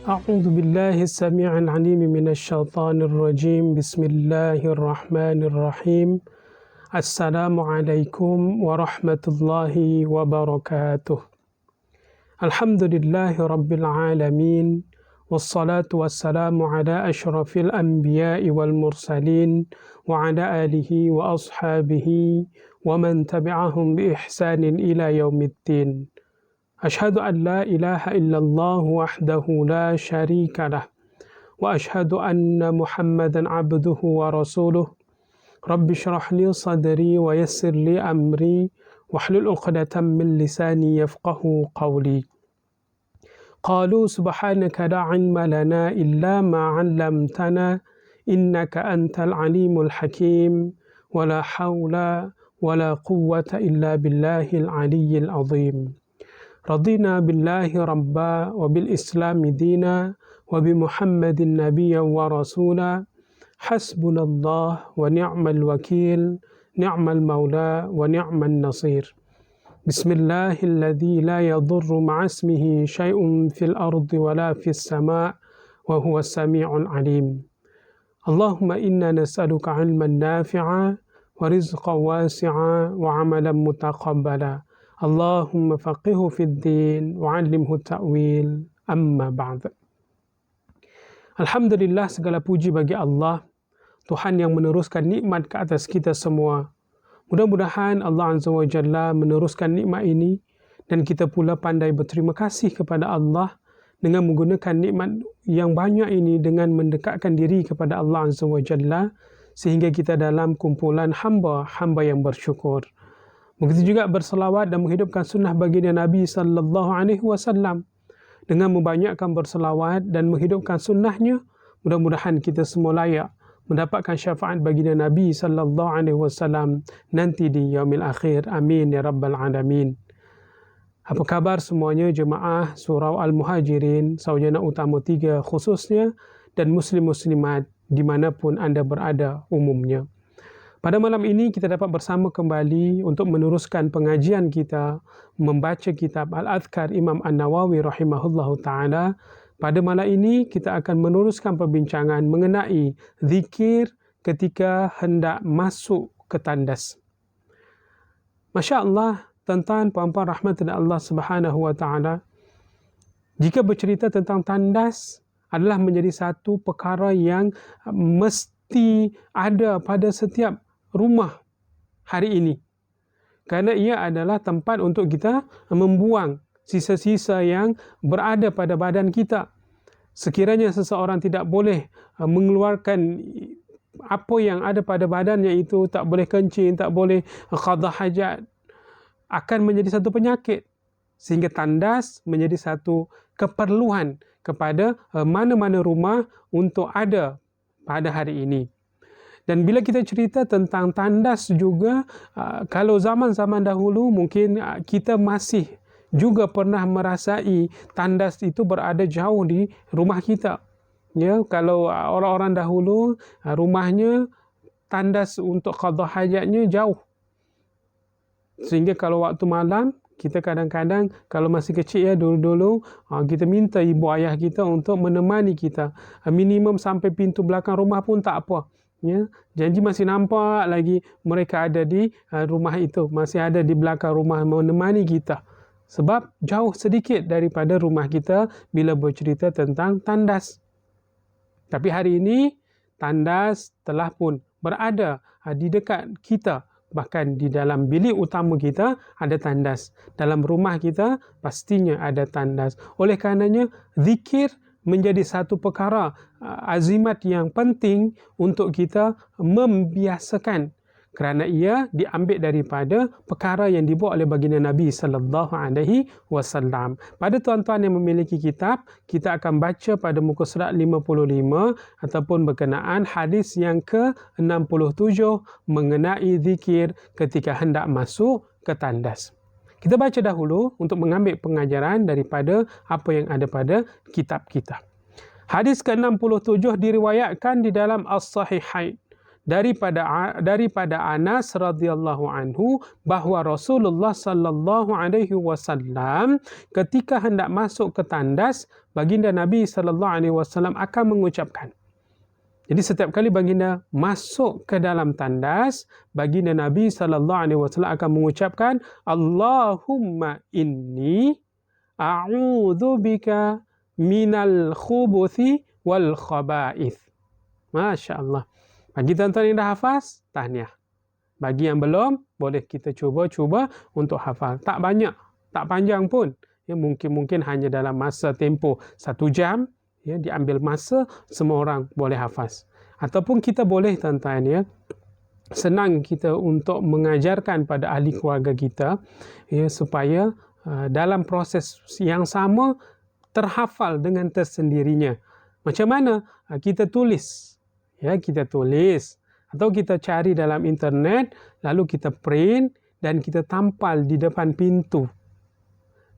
أعوذ بالله السميع العليم من الشيطان الرجيم بسم الله الرحمن الرحيم السلام عليكم ورحمة الله وبركاته الحمد لله رب العالمين والصلاة والسلام على أشرف الأنبياء والمرسلين وعلى آله وأصحابه ومن تبعهم بإحسان إلى يوم الدين أشهد أن لا إله إلا الله وحده لا شريك له وأشهد أن محمدا عبده ورسوله رب اشرح لي صدري ويسر لي أمري واحلل عقدة من لساني يفقه قولي قالوا سبحانك لا علم لنا إلا ما علمتنا إنك أنت العليم الحكيم ولا حول ولا قوة إلا بالله العلي العظيم رضينا بالله ربا وبالإسلام دينا وبمحمد نبيا ورسولا حسبنا الله ونعم الوكيل نعم المولى ونعم النصير بسم الله الذي لا يضر مع اسمه شيء في الأرض ولا في السماء وهو السميع العليم اللهم إنا نسألك علما نافعا ورزقا واسعا وعملا متقبلا اللهم فقهه في الدين وعلمه التأويل أما بعد. Alhamdulillah, segala puji bagi Allah, Tuhan yang meneruskan nikmat ke atas kita semua. Mudah-mudahan Allah Azza wa Jalla meneruskan nikmat ini dan kita pula pandai berterima kasih kepada Allah dengan menggunakan nikmat yang banyak ini dengan mendekatkan diri kepada Allah Azza wa Jalla sehingga kita dalam kumpulan hamba yang bersyukur. Begitu juga berselawat dan menghidupkan sunnah baginda Nabi sallallahu alaihi wasallam. Dengan membanyakkan berselawat dan menghidupkan sunnahnya, mudah-mudahan kita semua layak mendapatkan syafaat baginda Nabi sallallahu alaihi wasallam nanti di yaumil akhir. Amin ya rabbal alamin. Apa khabar semuanya jemaah surau Al-Muhajirin, sarjana utama 3 khususnya, dan muslim-muslimat dimanapun anda berada umumnya. Pada malam ini kita dapat bersama kembali untuk meneruskan pengajian kita membaca kitab Al-Adhkar Imam An-Nawawi rahimahullahu ta'ala. Pada malam ini kita akan meneruskan perbincangan mengenai zikir ketika hendak masuk ke tandas. Masya Allah, tuan-tuan, puan-puan rahmatan Allah subhanahu wa ta'ala, jika bercerita tentang tandas adalah menjadi satu perkara yang mesti ada pada setiap rumah hari ini, kerana ia adalah tempat untuk kita membuang sisa-sisa yang berada pada badan kita. Sekiranya seseorang tidak boleh mengeluarkan apa yang ada pada badannya itu, tak boleh kencing, tak boleh qada hajat, akan menjadi satu penyakit, sehingga tandas menjadi satu keperluan kepada mana-mana rumah untuk ada pada hari ini. Dan bila kita cerita tentang tandas juga, kalau zaman-zaman dahulu mungkin kita masih juga pernah merasai tandas itu berada jauh di rumah kita. Ya, kalau orang-orang dahulu rumahnya tandas untuk qada hajatnya jauh. Sehingga kalau waktu malam kita kadang-kadang kalau masih kecil ya, dulu-dulu kita minta ibu ayah kita untuk menemani kita. Minimum sampai pintu belakang rumah pun tak apa. Ya, janji masih nampak lagi mereka ada di rumah itu, masih ada di belakang rumah menemani kita. Sebab jauh sedikit daripada rumah kita bila bercerita tentang tandas. Tapi hari ini tandas telah pun berada di dekat kita. Bahkan di dalam bilik utama kita ada tandas. Dalam rumah kita pastinya ada tandas. Oleh karenanya zikir menjadi satu perkara azimat yang penting untuk kita membiasakan, kerana ia diambil daripada perkara yang dibuat oleh baginda Nabi sallallahu alaihi wasallam. Pada tuan-tuan yang memiliki kitab, kita akan baca pada muka surat 55 ataupun berkenaan hadis yang ke-67 mengenai zikir ketika hendak masuk ke tandas. Kita baca dahulu untuk mengambil pengajaran daripada apa yang ada pada kitab kita. Hadis ke-67 diriwayatkan di dalam As-Sahihain daripada Anas radhiyallahu anhu bahwa Rasulullah sallallahu alaihi wasallam ketika hendak masuk ke tandas, baginda Nabi sallallahu alaihi wasallam akan mengucapkan. Jadi setiap kali baginda masuk ke dalam tandas, baginda Nabi sallallahu alaihi wasallam akan mengucapkan, Allahumma inni a'udzubika minal khubuthi wal khaba'ith. Masya Allah. Bagi tuan-tuan yang dah hafaz, tahniah. Bagi yang belum, boleh kita cuba untuk hafal. Tak banyak, tak panjang pun. Ya, mungkin hanya dalam masa tempoh 1 jam, ya, diambil masa, semua orang boleh hafaz. Ataupun kita boleh tuan-tuan, ya, senang kita untuk mengajarkan pada ahli keluarga kita, ya, supaya dalam proses yang sama terhafal dengan tersendirinya. Macam mana? Kita tulis. Ya, kita tulis atau kita cari dalam internet, lalu kita print dan kita tampal di depan pintu.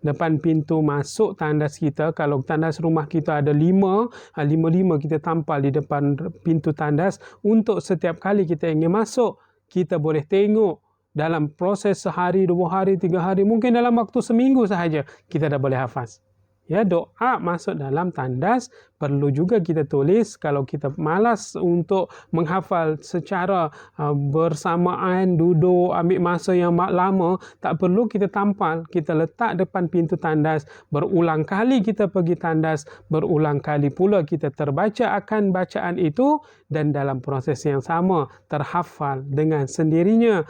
Depan pintu masuk tandas kita. Kalau tandas rumah kita ada 5 kita tampal di depan pintu tandas. Untuk setiap kali kita ingin masuk, kita boleh tengok dalam proses sehari, 2 hari, 3 hari, mungkin dalam waktu seminggu sahaja kita dah boleh hafaz. Ya, doa masuk dalam tandas perlu juga kita tulis. Kalau kita malas untuk menghafal secara bersamaan, duduk ambil masa yang lama, tak perlu kita tampal, kita letak depan pintu tandas. Berulang kali kita pergi tandas, berulang kali pula kita terbaca akan bacaan itu, dan dalam proses yang sama terhafal dengan sendirinya.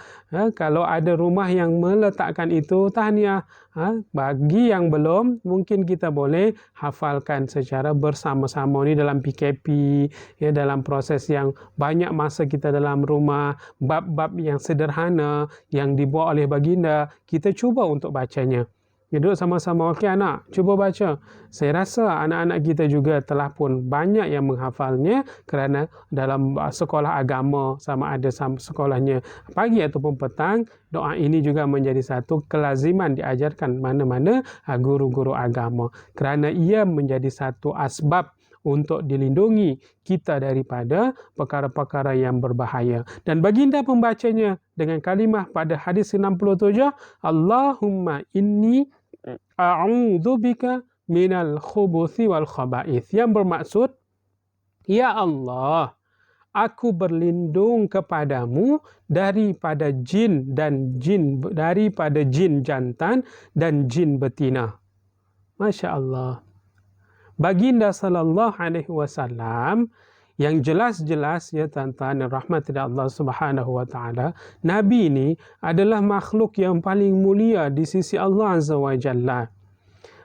Kalau ada rumah yang meletakkan itu, tahniah. Bagi yang belum, mungkin kita boleh hafalkan secara bersama-sama ni dalam PKP, ya, dalam proses yang banyak masa kita dalam rumah, bab-bab yang sederhana yang dibuat oleh baginda, kita cuba untuk bacanya. Ya, duduk sama-sama, okey anak, cuba baca. Saya rasa anak-anak kita juga telah pun banyak yang menghafalnya, kerana dalam sekolah agama, sama ada sekolahnya pagi ataupun petang, doa ini juga menjadi satu kelaziman diajarkan mana-mana guru-guru agama, kerana ia menjadi satu asbab untuk dilindungi kita daripada perkara-perkara yang berbahaya. Dan baginda membacanya dengan kalimah pada hadis 67, Allahumma inni a'udzubika minal khubuthi wal khaba'ith, yang bermaksud, ya Allah, aku berlindung kepadamu daripada jin jantan dan jin betina. Masya Allah. Baginda sallallahu alaihi wasallam yang jelas-jelas, ya tuan-tuan yang rahmati Allah Subhanahu wa taala, Nabi ini adalah makhluk yang paling mulia di sisi Allah Azza wa Jalla.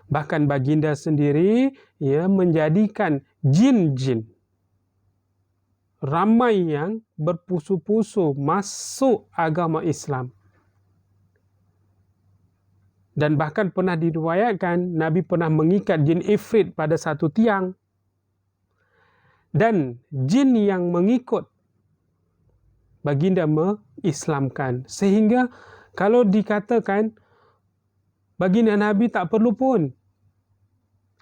Bahkan baginda sendiri, ya, menjadikan jin-jin ramai yang berpusu-pusu masuk agama Islam. Dan bahkan pernah diriwayatkan Nabi pernah mengikat jin ifrit pada satu tiang. Dan jin yang mengikut baginda mengislamkan. Sehingga kalau dikatakan baginda Nabi tak perlu pun,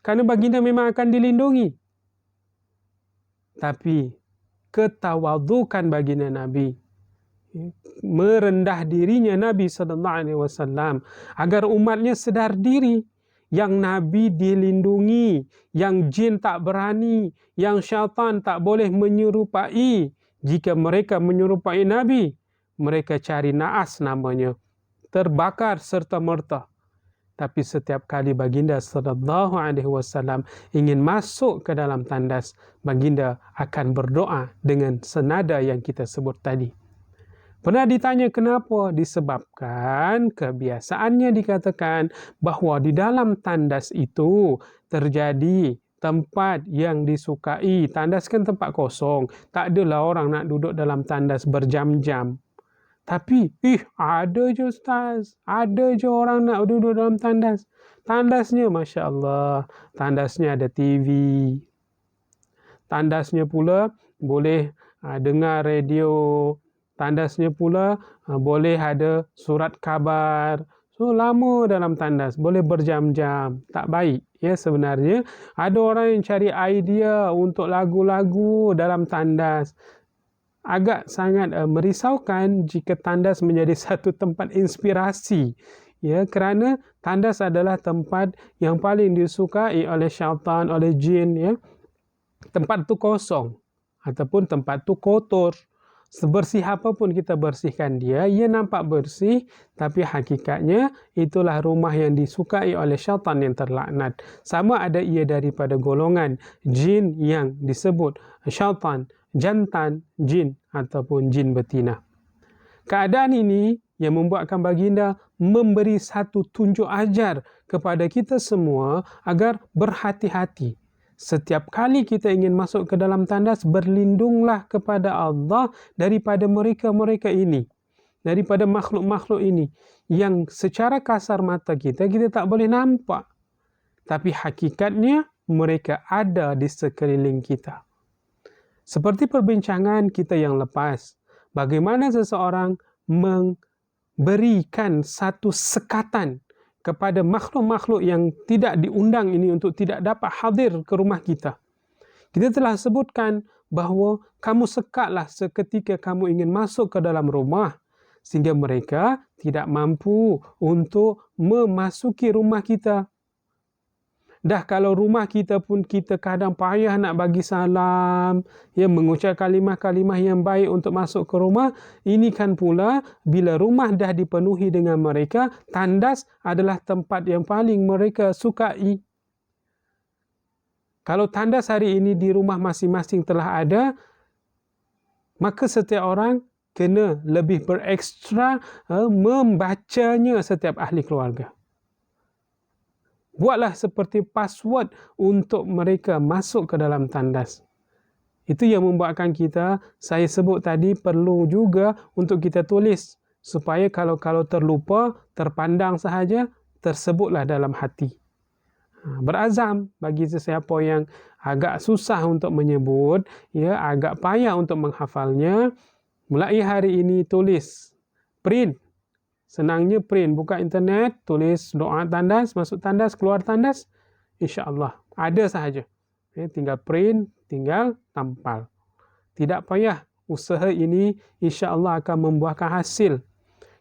kerana baginda memang akan dilindungi. Tapi ketawadukan baginda Nabi, merendah dirinya Nabi SAW, agar umatnya sedar diri, yang Nabi dilindungi, yang jin tak berani, yang syaitan tak boleh menyerupai. Jika mereka menyerupai Nabi, mereka cari naas namanya, terbakar serta merta. Tapi setiap kali baginda SAW ingin masuk ke dalam tandas, baginda akan berdoa dengan senada yang kita sebut tadi. Pernah ditanya kenapa? Disebabkan kebiasaannya dikatakan bahawa di dalam tandas itu terjadi tempat yang disukai. Tandas kan tempat kosong. Tak adalah orang nak duduk dalam tandas berjam-jam. Tapi, ada je Ustaz. Ada je orang nak duduk dalam tandas. Tandasnya, Masya Allah, tandasnya ada TV. Tandasnya pula boleh dengar radio. Tandasnya pula boleh ada surat khabar. So, lama dalam tandas, boleh berjam-jam. Tak baik, ya sebenarnya. Ada orang yang cari idea untuk lagu-lagu dalam tandas. agak sangat merisaukan jika tandas menjadi satu tempat inspirasi. Ya, kerana tandas adalah tempat yang paling disukai oleh syaitan, oleh jin. Ya. Tempat tu kosong ataupun tempat tu kotor. Sebersih apapun kita bersihkan dia, ia nampak bersih, tapi hakikatnya itulah rumah yang disukai oleh syaitan yang terlaknat. Sama ada ia daripada golongan jin yang disebut syaitan, jantan, jin ataupun jin betina. Keadaan ini yang membuatkan baginda memberi satu tunjuk ajar kepada kita semua agar berhati-hati. Setiap kali kita ingin masuk ke dalam tandas, berlindunglah kepada Allah daripada mereka-mereka ini. Daripada makhluk-makhluk ini. Yang secara kasar mata kita tak boleh nampak. Tapi hakikatnya mereka ada di sekeliling kita. Seperti perbincangan kita yang lepas. Bagaimana seseorang memberikan satu sekatan kepada makhluk-makhluk yang tidak diundang ini untuk tidak dapat hadir ke rumah kita. Kita telah sebutkan bahawa kamu sekatlah seketika kamu ingin masuk ke dalam rumah sehingga mereka tidak mampu untuk memasuki rumah kita. Dah kalau rumah kita pun kita kadang payah nak bagi salam, ya, mengucap kalimah-kalimah yang baik untuk masuk ke rumah. Ini kan pula bila rumah dah dipenuhi dengan mereka, tandas adalah tempat yang paling mereka sukai. Kalau tandas hari ini di rumah masing-masing telah ada, maka setiap orang kena lebih berekstra membacanya setiap ahli keluarga. Buatlah seperti password untuk mereka masuk ke dalam tandas. Itu yang membuatkan kita, saya sebut tadi, perlu juga untuk kita tulis. Supaya kalau terlupa, terpandang sahaja, tersebutlah dalam hati. Berazam bagi sesiapa yang agak susah untuk menyebut, ya, agak payah untuk menghafalnya, mulai hari ini tulis, print. Senangnya print, buka internet, tulis doa tandas, masuk tandas, keluar tandas, insya-Allah ada sahaja. Tinggal print, tinggal tampal. Tidak payah, usaha ini insya-Allah akan membuahkan hasil.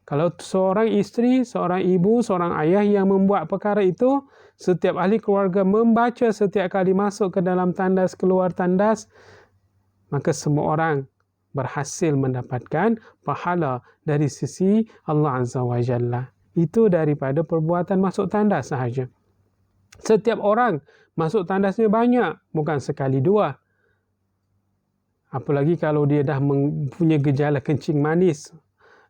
Kalau seorang isteri, seorang ibu, seorang ayah yang membuat perkara itu, setiap ahli keluarga membaca setiap kali masuk ke dalam tandas, keluar tandas, maka semua orang berhasil mendapatkan pahala dari sisi Allah Azza wa Jalla. Itu daripada perbuatan masuk tandas sahaja. Setiap orang masuk tandasnya banyak, bukan sekali dua. Apalagi kalau dia dah mempunyai gejala kencing manis.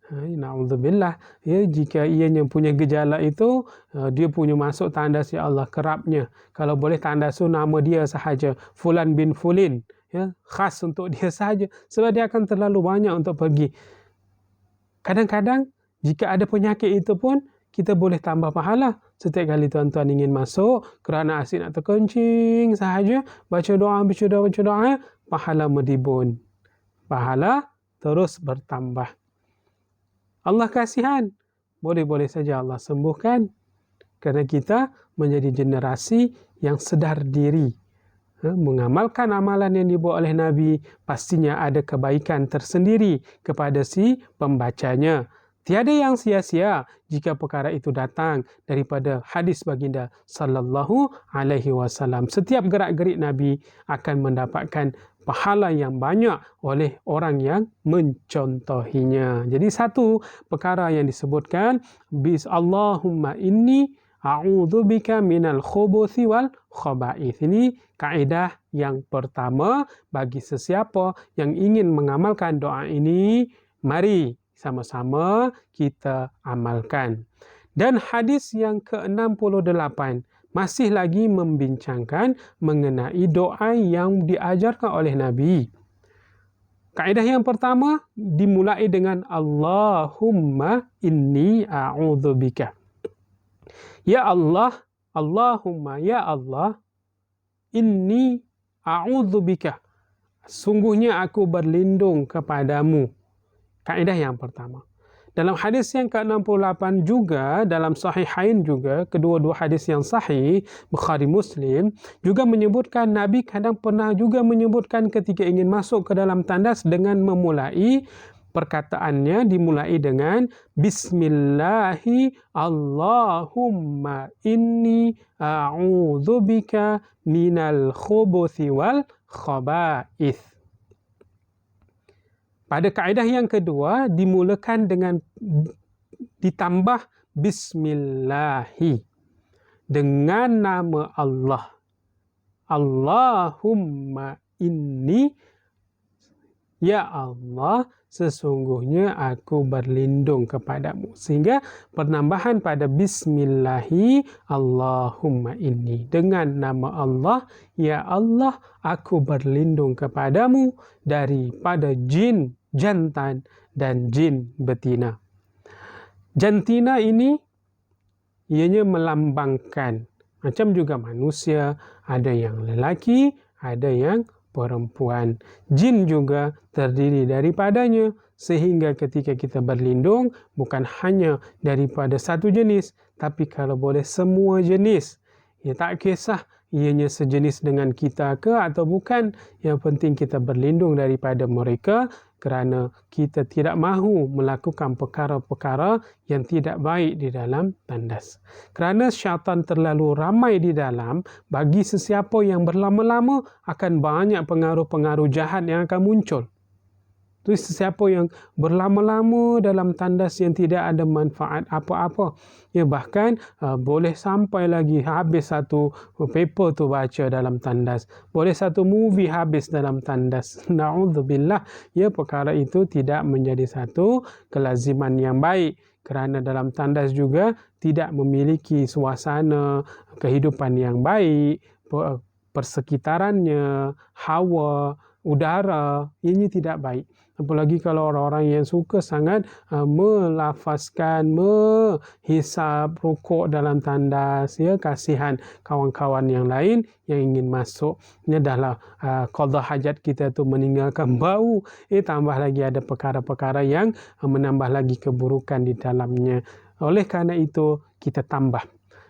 Na'udzubillah. Ya, jika ianya punya gejala itu, dia punya masuk tandas, ya Allah, kerapnya. Kalau boleh tandas itu nama dia sahaja, Fulan bin Fulin. Ya, khas untuk dia sahaja, sebab dia akan terlalu banyak untuk pergi. Kadang-kadang jika ada penyakit itu pun kita boleh tambah pahala. Setiap kali tuan-tuan ingin masuk kerana asyik nak terkencing sahaja, baca doa, pahala medibun, pahala terus bertambah. Allah kasihan, boleh-boleh saja Allah sembuhkan, kerana kita menjadi generasi yang sedar diri. Mengamalkan amalan yang dibuat oleh Nabi, pastinya ada kebaikan tersendiri kepada si pembacanya. Tiada yang sia-sia jika perkara itu datang daripada hadis baginda sallallahu alaihi wasallam. Setiap gerak-gerik Nabi akan mendapatkan pahala yang banyak oleh orang yang mencontohinya. Jadi satu perkara yang disebutkan, Allahumma inni a'udzubika minal khubuthi wal khaba'ith. Ini kaedah yang pertama bagi sesiapa yang ingin mengamalkan doa ini. Mari sama-sama kita amalkan. Dan hadis yang ke-68 masih lagi membincangkan mengenai doa yang diajarkan oleh Nabi. Kaedah yang pertama dimulai dengan Allahumma inni a'udzubika. Ya Allah, Allahumma, ya Allah, inni a'udzubika. Sungguhnya aku berlindung kepadamu. Kaedah yang pertama. Dalam hadis yang ke-68 juga, dalam Sahihain juga, kedua-dua hadis yang sahih, Bukhari Muslim, juga menyebutkan Nabi kadang pernah juga menyebutkan ketika ingin masuk ke dalam tandas dengan memulai perkataannya dimulai dengan Bismillahi Allahumma inni a'udzubika minal khubuthi wal khaba'ith. Pada kaedah yang kedua, dimulakan dengan ditambah Bismillahi. Dengan nama Allah. Allahumma inni, ya Allah, sesungguhnya aku berlindung kepadamu. Sehingga penambahan pada Bismillahi Allahumma inni. Dengan nama Allah, ya Allah, aku berlindung kepadamu daripada jin jantan dan jin betina. Jantina ini ianya melambangkan, macam juga manusia, ada yang lelaki, ada yang perempuan. Jin juga terdiri daripadanya, sehingga ketika kita berlindung bukan hanya daripada satu jenis, tapi kalau boleh semua jenis. Ya, tak kisah ianya sejenis dengan kita ke atau bukan, yang penting kita berlindung daripada mereka, kerana kita tidak mahu melakukan perkara-perkara yang tidak baik di dalam tandas. Kerana syaitan terlalu ramai di dalam, bagi sesiapa yang berlama-lama akan banyak pengaruh-pengaruh jahat yang akan muncul. Itu sesiapa yang berlama-lama dalam tandas yang tidak ada manfaat apa-apa. Ya, bahkan boleh sampai lagi habis satu paper tu baca dalam tandas. Boleh satu movie habis dalam tandas. Na'udzubillah. Ya, perkara itu tidak menjadi satu kelaziman yang baik. Kerana dalam tandas juga tidak memiliki suasana kehidupan yang baik. Persekitarannya, hawa, udara, ini tidak baik. Apalagi kalau orang-orang yang suka sangat melafazkan, menghisap rokok dalam tandas, ya, kasihan kawan-kawan yang lain yang ingin masuk. Ini adalah qada hajat kita tu meninggalkan bau. Tambah lagi ada perkara-perkara yang menambah lagi keburukan di dalamnya. Oleh kerana itu kita tambah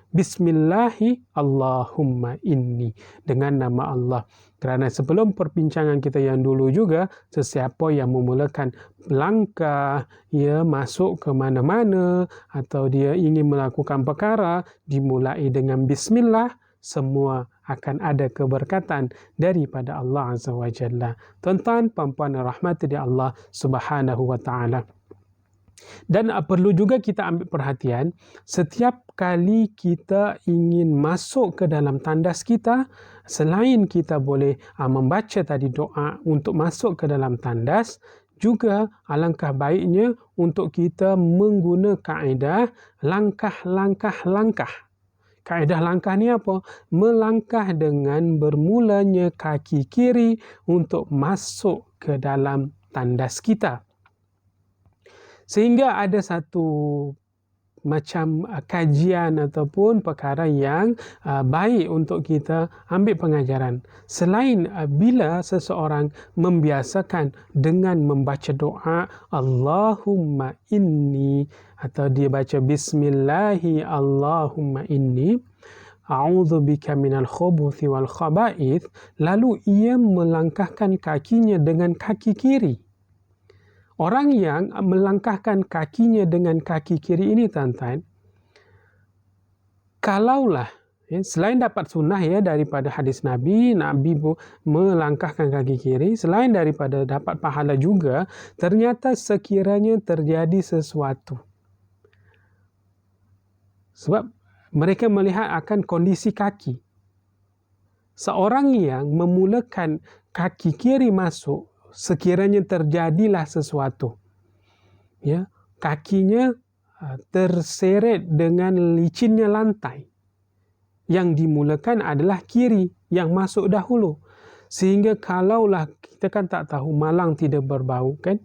Bismillahi Allahumma inni, dengan nama Allah. Kerana sebelum perbincangan kita yang dulu juga, sesiapa yang memulakan langkah, ia masuk ke mana-mana atau dia ingin melakukan perkara, dimulai dengan Bismillah, semua akan ada keberkatan daripada Allah Azza wa Jalla. Tuan-tuan, puan-puan rahmati Allah Subhanahu wa Ta'ala. Dan perlu juga kita ambil perhatian, setiap kali kita ingin masuk ke dalam tandas kita, selain kita boleh membaca tadi doa untuk masuk ke dalam tandas, juga alangkah baiknya untuk kita mengguna kaedah langkah-langkah. Kaedah langkah ni apa? Melangkah dengan bermulanya kaki kiri untuk masuk ke dalam tandas kita. Sehingga ada satu macam kajian ataupun perkara yang baik untuk kita ambil pengajaran. Selain bila seseorang membiasakan dengan membaca doa Allahumma inni, atau dia baca Bismillahi Allahumma inni a'udzubika minal khubuthi wal khaba'ith, lalu ia melangkahkan kakinya dengan kaki kiri. Orang yang melangkahkan kakinya dengan kaki kiri ini, tuan-tuan, kalaulah selain dapat sunnah daripada hadis Nabi melangkahkan kaki kiri, selain daripada dapat pahala juga, ternyata sekiranya terjadi sesuatu. Sebab mereka melihat akan kondisi kaki. Seorang yang memulakan kaki kiri masuk, sekiranya terjadilah sesuatu, ya, kakinya terseret dengan licinnya lantai, yang dimulakan adalah kiri yang masuk dahulu. Sehingga kalaulah kita kan tak tahu, malang tidak berbau kan,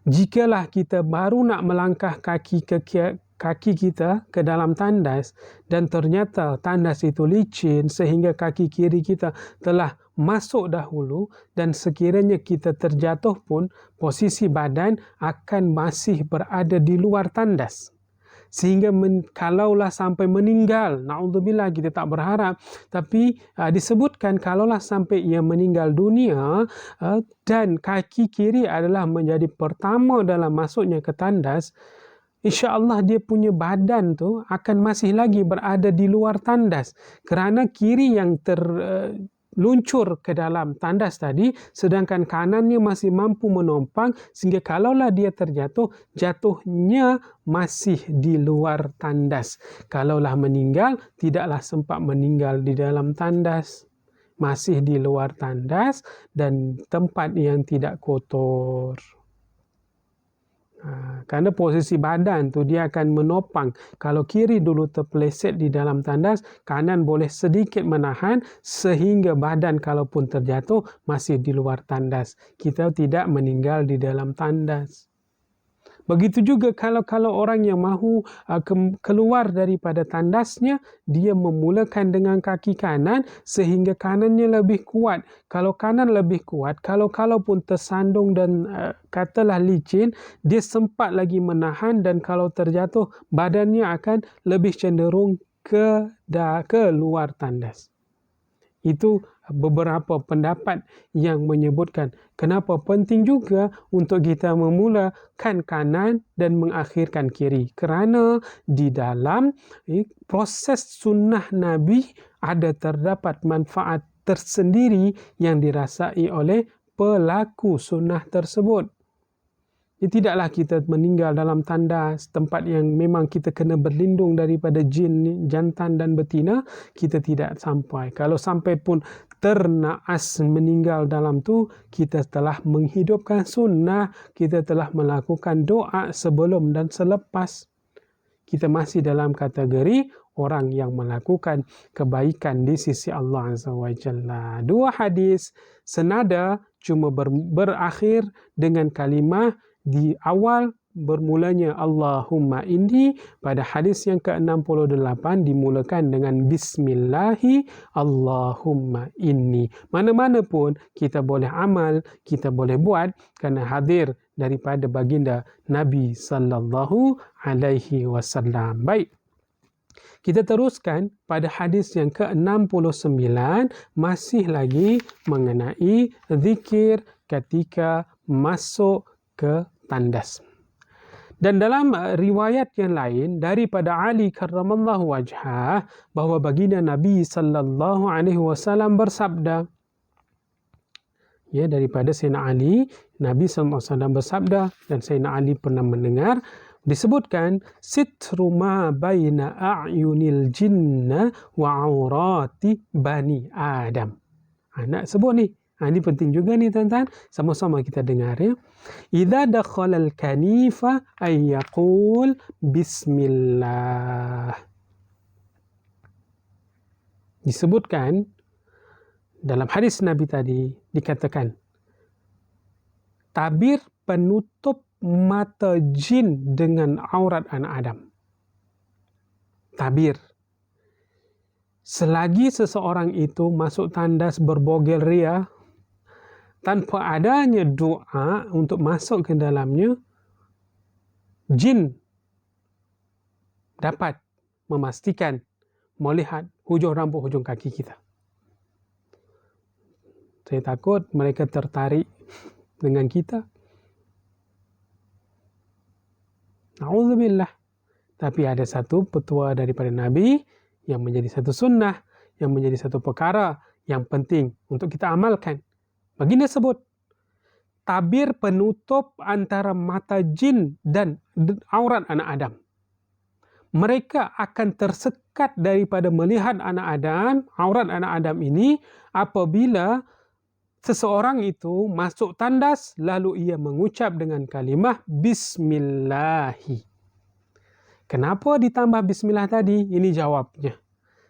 jikalah kita baru nak melangkah kaki kita ke dalam tandas dan ternyata tandas itu licin sehingga kaki kiri kita telah masuk dahulu, dan sekiranya kita terjatuh pun posisi badan akan masih berada di luar tandas. Sehingga kalaulah sampai meninggal, na'udzubillah, kita tak berharap, tapi disebutkan kalaulah sampai ia meninggal dunia dan kaki kiri adalah menjadi pertama dalam masuknya ke tandas, insya-Allah dia punya badan tu akan masih lagi berada di luar tandas, kerana kiri yang luncur ke dalam tandas tadi, sedangkan kanannya masih mampu menopang, sehingga kalaulah dia terjatuh, jatuhnya masih di luar tandas. Kalaulah meninggal, tidaklah sempat meninggal di dalam tandas, masih di luar tandas dan tempat yang tidak kotor. Karena posisi badan tu dia akan menopang. Kalau kiri dulu terpeleset di dalam tandas, kanan boleh sedikit menahan sehingga badan kalaupun terjatuh masih di luar tandas. Kita tidak meninggal di dalam tandas. Begitu juga kalau orang yang mahu keluar daripada tandasnya, dia memulakan dengan kaki kanan sehingga kanannya lebih kuat. Kalau kanan lebih kuat, kalaupun tersandung dan katalah licin, dia sempat lagi menahan, dan kalau terjatuh, badannya akan lebih cenderung ke luar tandas. Itu beberapa pendapat yang menyebutkan kenapa penting juga untuk kita memulakan kanan dan mengakhirkan kiri. Kerana di dalam proses sunnah Nabi terdapat manfaat tersendiri yang dirasai oleh pelaku sunnah tersebut. Tidaklah kita meninggal dalam tandas, tempat yang memang kita kena berlindung daripada jin, jantan dan betina, kita tidak sampai. Kalau sampai pun ternaas meninggal dalam tu, kita telah menghidupkan sunnah, kita telah melakukan doa sebelum dan selepas. Kita masih dalam kategori orang yang melakukan kebaikan di sisi Allah Azza wa Jalla. Dua hadis senada, cuma berakhir dengan kalimah di awal bermulanya Allahumma inni. Pada hadis yang ke-68 dimulakan dengan Bismillahi Allahumma inni. Mana-mana pun kita boleh amal, kita boleh buat kerana hadir daripada baginda Nabi sallallahu alaihi wasallam. Baik, kita teruskan pada hadis yang ke-69, masih lagi mengenai zikir ketika masuk ke tandas. Dan dalam riwayat yang lain daripada Ali karramallahu wajhah, bahawa baginda Nabi sallallahu alaihi wasallam bersabda, daripada Sayyidina Ali, Nabi sallallahu alaihi wasallam bersabda, dan Sayyidina Ali pernah mendengar, disebutkan sitru ma baina a'yunil jinna wa aurati bani Adam. Nak sebut ni, ini penting juga ni tuan-tuan, sama-sama kita dengar ya. Idza dakhala al-kanifa ay yaqul bismillah. Disebutkan dalam hadis Nabi tadi, dikatakan tabir penutup mata jin dengan aurat anak Adam. Tabir. Selagi seseorang itu masuk tandas berbogel ria, tanpa adanya doa untuk masuk ke dalamnya, jin dapat memastikan melihat hujung rambut, hujung kaki kita. Saya takut mereka tertarik dengan kita. Na'udzubillah. Tapi ada satu petua daripada Nabi yang menjadi satu sunnah, yang menjadi satu perkara yang penting untuk kita amalkan. Baginda sebut, tabir penutup antara mata jin dan aurat anak Adam. Mereka akan tersekat daripada melihat anak Adam, aurat anak Adam ini, apabila seseorang itu masuk tandas lalu ia mengucap dengan kalimah Bismillahi. Kenapa ditambah Bismillah tadi? Ini jawabnya.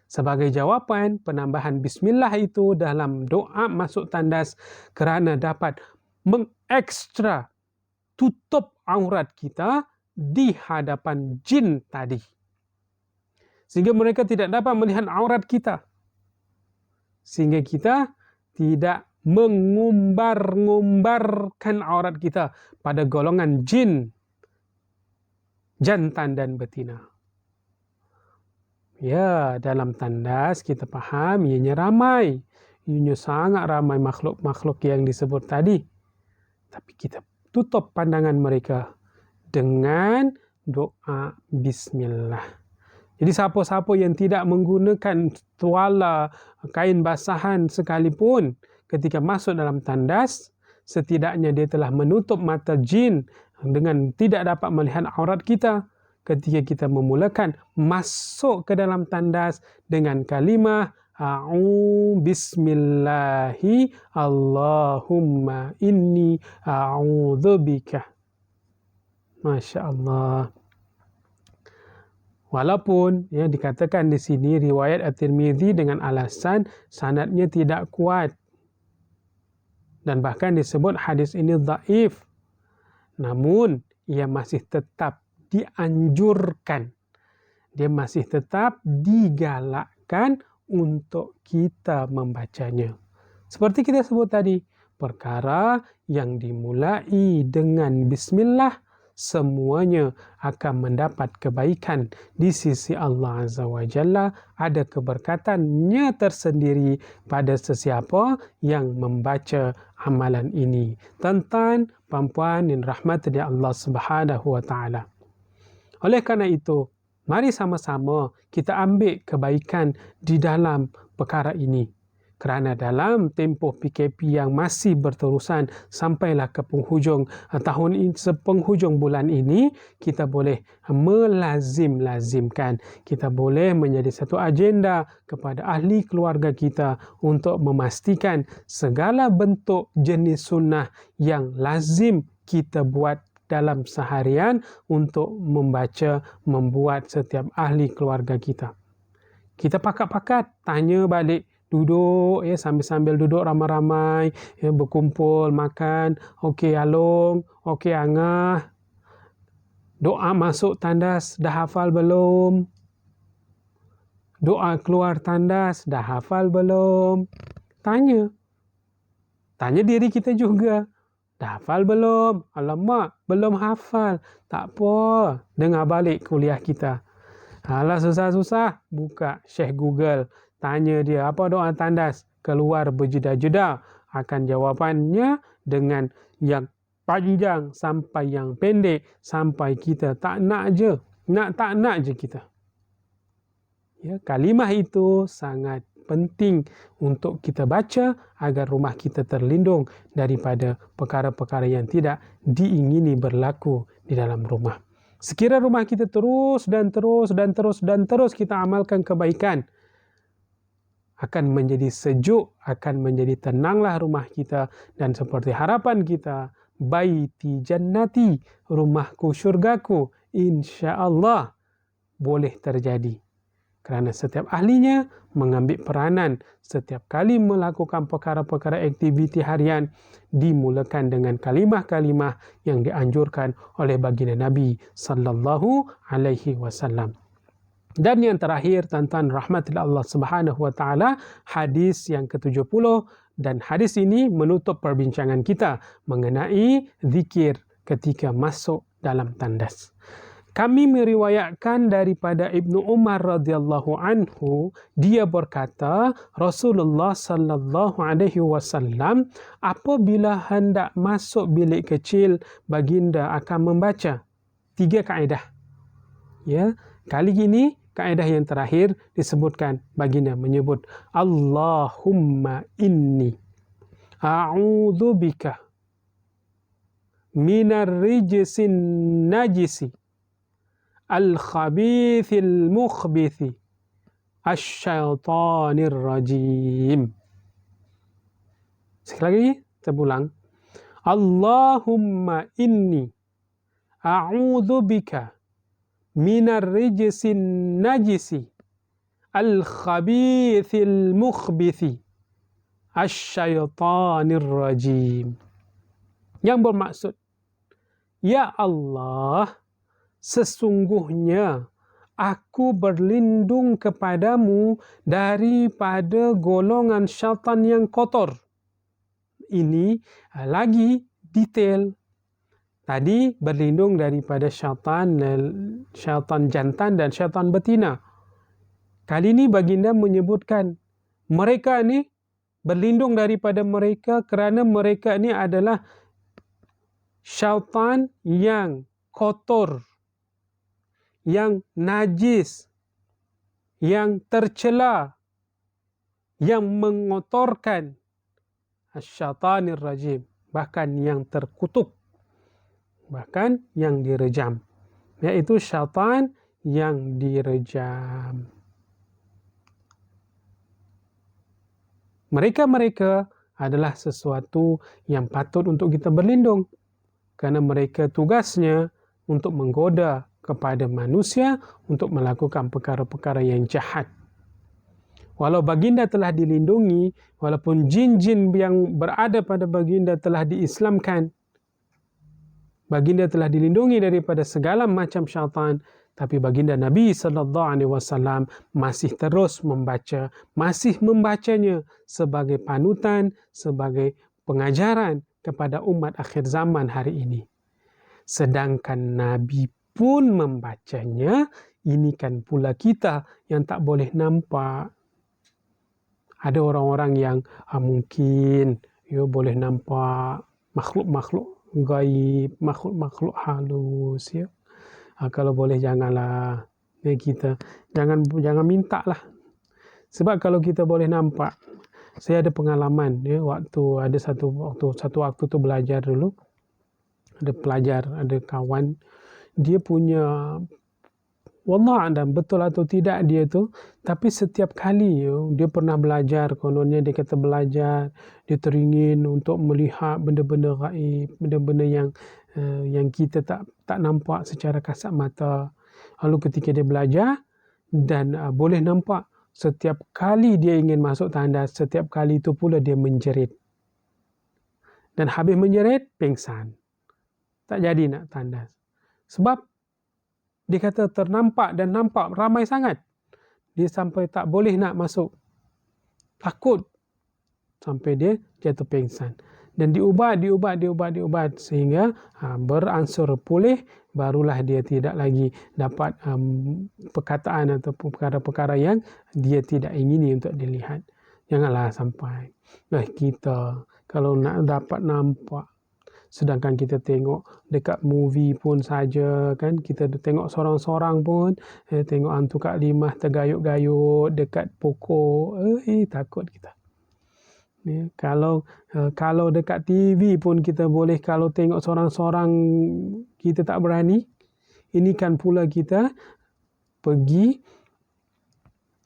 Sebagai jawapan penambahan Bismillah itu dalam doa masuk tandas kerana dapat mengekstra tutup aurat kita di hadapan jin tadi. Sehingga mereka tidak dapat melihat aurat kita. Sehingga kita tidak mengumbar-ngumbarkan aurat kita pada golongan jin, jantan dan betina. Ya, dalam tandas kita faham ianya ramai. Ianya sangat ramai makhluk-makhluk yang disebut tadi. Tapi kita tutup pandangan mereka dengan doa bismillah. Jadi siapa-siapa yang tidak menggunakan tuala kain basahan sekalipun ketika masuk dalam tandas, setidaknya dia telah menutup mata jin dengan tidak dapat melihat aurat kita. Ketika kita memulakan masuk ke dalam tandas dengan kalimah bismillahi Allahumma inni a'udzubika. Masya Allah. Walaupun dikatakan di sini riwayat At-Tirmidzi dengan alasan sanadnya tidak kuat dan bahkan disebut hadis ini dhaif, namun ia masih tetap dianjurkan, dia masih tetap digalakkan untuk kita membacanya. Seperti kita sebut tadi, perkara yang dimulai dengan bismillah semuanya akan mendapat kebaikan di sisi Allah Azza wa Jalla. Ada keberkatannya tersendiri pada sesiapa yang membaca amalan ini. Tuan-tuan, puan-puan yang rahmat dari Allah Subhanahu wa Ta'ala. Oleh kerana itu, mari sama-sama kita ambil kebaikan di dalam perkara ini. Kerana dalam tempoh PKP yang masih berterusan sampailah ke penghujung tahun ini, sepenghujung bulan ini, kita boleh melazimkan, kita boleh menjadi satu agenda kepada ahli keluarga kita untuk memastikan segala bentuk jenis sunnah yang lazim kita buat dalam seharian untuk membuat setiap ahli keluarga kita. Kita pakat-pakat tanya balik, duduk sambil-sambil duduk ramai-ramai, berkumpul makan, okey Along, okey Angah, doa masuk tandas dah hafal belum? Doa keluar tandas dah hafal belum? Tanya diri kita juga. Dah hafal belum? Alamak, belum hafal. Tak apa, dengar balik kuliah kita. Alah susah-susah, buka Syekh Google. Tanya dia, apa doa tandas? Keluar berjeda-jeda. Akan jawapannya dengan yang panjang sampai yang pendek. Sampai kita tak nak je kita. Ya, kalimah itu sangat penting untuk kita baca agar rumah kita terlindung daripada perkara-perkara yang tidak diingini berlaku di dalam rumah. Sekiranya rumah kita terus kita amalkan kebaikan, akan menjadi sejuk, akan menjadi tenanglah rumah kita, dan seperti harapan kita, baiti jannati, rumahku syurgaku, insya-Allah boleh terjadi. Kerana setiap ahlinya mengambil peranan setiap kali melakukan perkara-perkara aktiviti harian dimulakan dengan kalimah-kalimah yang dianjurkan oleh baginda Nabi sallallahu alaihi wasallam. Dan yang terakhir, tuan-tuan rahmatillah Allah Subhanahu wa Ta'ala, hadis yang ke-70, dan hadis ini menutup perbincangan kita mengenai zikir ketika masuk dalam tandas. Kami meriwayatkan daripada Ibnu Umar radhiyallahu anhu, dia berkata, Rasulullah sallallahu alaihi wasallam apabila hendak masuk bilik kecil, baginda akan membaca 3 kaedah. Ya, kali ini kaedah yang terakhir disebutkan, baginda menyebut Allahumma inni a'udzubika minar rijsin najisi al-khabithil mukhbithi asyaitanir rajim. Sekali lagi, saya ulang. Allahumma inni a'udzubika minar rijsin najisi al-khabithil mukhbithi asyaitanir rajim. Yang bermaksud, ya Allah, sesungguhnya aku berlindung kepadamu daripada golongan syaitan yang kotor. ini lagi detail. Tadi berlindung daripada syaitan jantan dan syaitan betina. Kali ini baginda menyebutkan mereka ni berlindung daripada mereka kerana mereka ni adalah syaitan yang kotor, yang najis, yang tercela, yang mengotorkan, asyaitanir rajim, bahkan yang terkutuk, bahkan yang direjam, iaitu syaitan yang direjam. Mereka-mereka adalah sesuatu yang patut untuk kita berlindung kerana mereka tugasnya untuk menggoda kepada manusia untuk melakukan perkara-perkara yang jahat. Walau baginda telah dilindungi, walaupun jin-jin yang berada pada baginda telah diislamkan, baginda telah dilindungi daripada segala macam syaitan, tapi baginda Nabi SAW masih terus membaca, masih membacanya sebagai panutan, sebagai pengajaran kepada umat akhir zaman hari ini. Sedangkan Nabi pun membacanya, ini kan pula kita yang tak boleh nampak. Ada orang-orang yang mungkin boleh nampak makhluk-makhluk gaib, makhluk-makhluk halus. Kalau boleh janganlah kita jangan minta lah. Sebab kalau kita boleh nampak, saya ada pengalaman waktu ada satu waktu tu belajar dulu, ada pelajar, ada kawan, dia punya wallah alam betul atau tidak dia tu, tapi setiap kali dia pernah belajar, kononnya dia kata belajar, dia teringin untuk melihat benda-benda gaib, benda-benda yang kita tak nampak secara kasat mata. Lalu ketika dia belajar dan boleh nampak, setiap kali dia ingin masuk tandas, setiap kali itu pula dia menjerit. Dan habis menjerit, pingsan. Tak jadi nak tandas. Sebab dia kata ternampak dan nampak ramai sangat. Dia sampai tak boleh nak masuk. Takut. Sampai dia jatuh pingsan. Dan diubat sehingga beransur pulih, barulah dia tidak lagi dapat perkataan atau perkara-perkara yang dia tidak ingini untuk dilihat. Janganlah sampai kita kalau nak dapat nampak, sedangkan kita tengok dekat movie pun saja kan, kita tengok sorang-sorang pun, tengok hantu Kak Limah tergayut-gayut dekat pokok, takut kita. Kalau dekat TV pun kita boleh, kalau tengok sorang-sorang kita tak berani. Ini kan pula kita pergi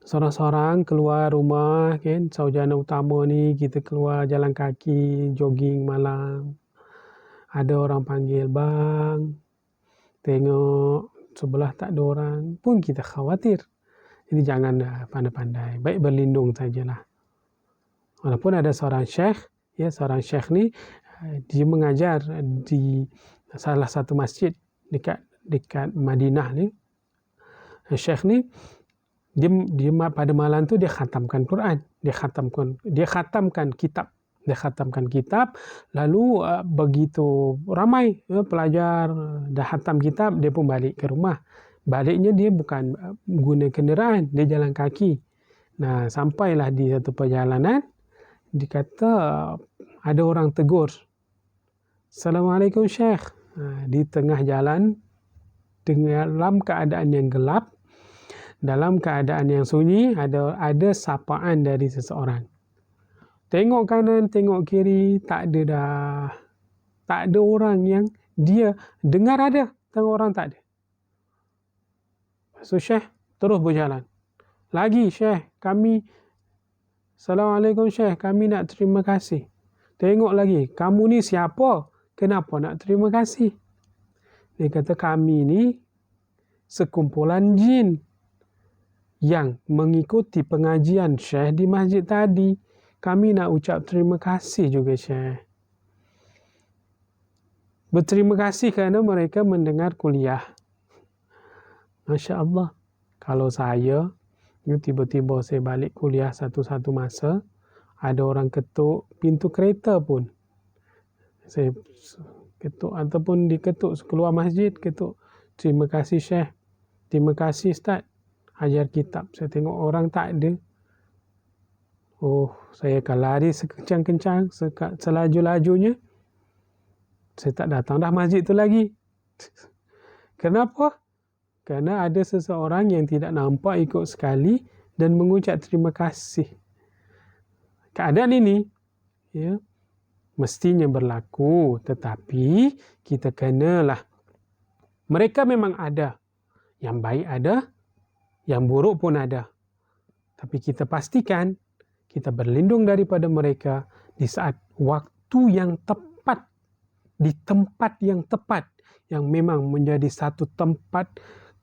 sorang-sorang keluar rumah kan, sarjana utama ni kita keluar jalan kaki, jogging malam. Ada orang panggil, bang, tengok sebelah tak ada orang, pun kita khawatir. Jadi jangan pandai-pandai, baik berlindung sajalah. Walaupun ada seorang syekh ni dia mengajar di salah satu masjid dekat Madinah ni. Syekh ni dia pada malam tu dia khatamkan Quran, dia khatamkan kitab, lalu begitu ramai pelajar dah khatam kitab, dia pun balik ke rumah. Baliknya dia bukan guna kenderaan, dia jalan kaki. Nah, sampailah di satu perjalanan, dikata ada orang tegur, Assalamualaikum Syekh. Di tengah jalan, dalam keadaan yang gelap, dalam keadaan yang sunyi, ada sapaan dari seseorang. Tengok kanan, tengok kiri, tak ada orang yang dia dengar ada, tengok orang tak ada. So Syekh terus berjalan. Lagi Syekh, Assalamualaikum Syekh, kami nak terima kasih. Tengok lagi, kamu ni siapa? Kenapa nak terima kasih? Dia kata kami ni sekumpulan jin yang mengikuti pengajian Syekh di masjid tadi. Kami nak ucap terima kasih juga Syekh. Berterima kasih kerana mereka mendengar kuliah. Masya Allah. Kalau saya tiba-tiba saya balik kuliah satu masa, ada orang ketuk pintu kereta pun, saya ketuk ataupun diketuk keluar masjid, ketuk, terima kasih Syekh, terima kasih Ustaz, ajar kitab. Saya tengok orang tak ada, oh saya akan lari sekencang-kencang, selaju-lajunya, saya tak datang dah masjid tu lagi. Kenapa? Kerana ada seseorang yang tidak nampak ikut sekali dan mengucap terima kasih. Keadaan ini ya, mestinya berlaku, tetapi kita kenalah, mereka memang ada, yang baik ada, yang buruk pun ada. Tapi kita pastikan kita berlindung daripada mereka di saat waktu yang tepat, di tempat yang tepat, yang memang menjadi satu tempat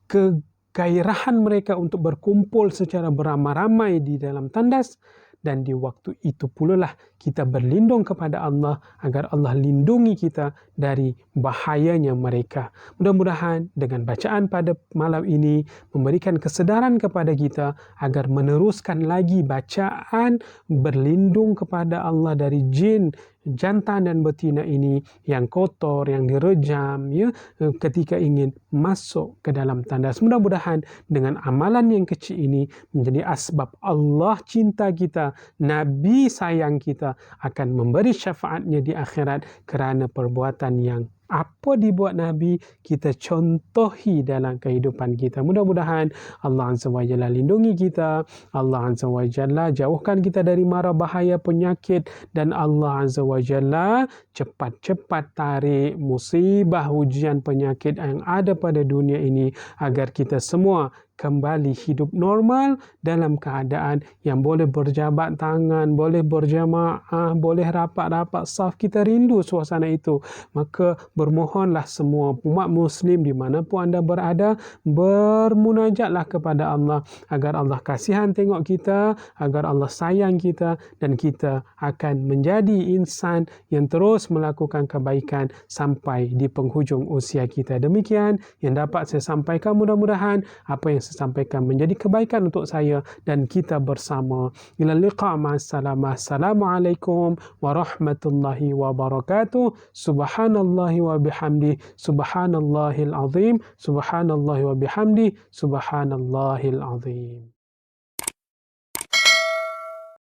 kegairahan mereka untuk berkumpul secara beramai-ramai di dalam tandas. Dan di waktu itu pula lah kita berlindung kepada Allah agar Allah lindungi kita dari bahayanya mereka. Mudah-mudahan dengan bacaan pada malam ini memberikan kesedaran kepada kita agar meneruskan lagi bacaan berlindung kepada Allah dari jin jantan dan betina ini yang kotor, yang direjam ya, ketika ingin masuk ke dalam tandas. Mudah-mudahan dengan amalan yang kecil ini menjadi asbab Allah cinta kita, Nabi sayang kita, akan memberi syafaatnya di akhirat kerana perbuatan yang apa dibuat Nabi, kita contohi dalam kehidupan kita. Mudah-mudahan Allah Azza wa Jalla lindungi kita, Allah Azza wa Jalla jauhkan kita dari mara bahaya penyakit, dan Allah Azza wa Jalla cepat-cepat tarik musibah ujian penyakit yang ada pada dunia ini agar kita semua kembali hidup normal dalam keadaan yang boleh berjabat tangan, boleh berjamaah, boleh rapat-rapat saf. Kita rindu suasana itu. Maka bermohonlah semua umat muslim di mana pun anda berada, bermunajatlah kepada Allah agar Allah kasihan tengok kita, agar Allah sayang kita, dan kita akan menjadi insan yang terus melakukan kebaikan sampai di penghujung usia kita. Demikian yang dapat saya sampaikan. Mudah-mudahan apa yang saya sampaikan menjadi kebaikan untuk saya dan kita bersama. Ila liqa ma'assalamah. Assalamualaikum warahmatullahi wabarakatuh. Subhanallahi wa bihamdi, subhanallahil azim, subhanallahi wa bihamdi, subhanallahil azim.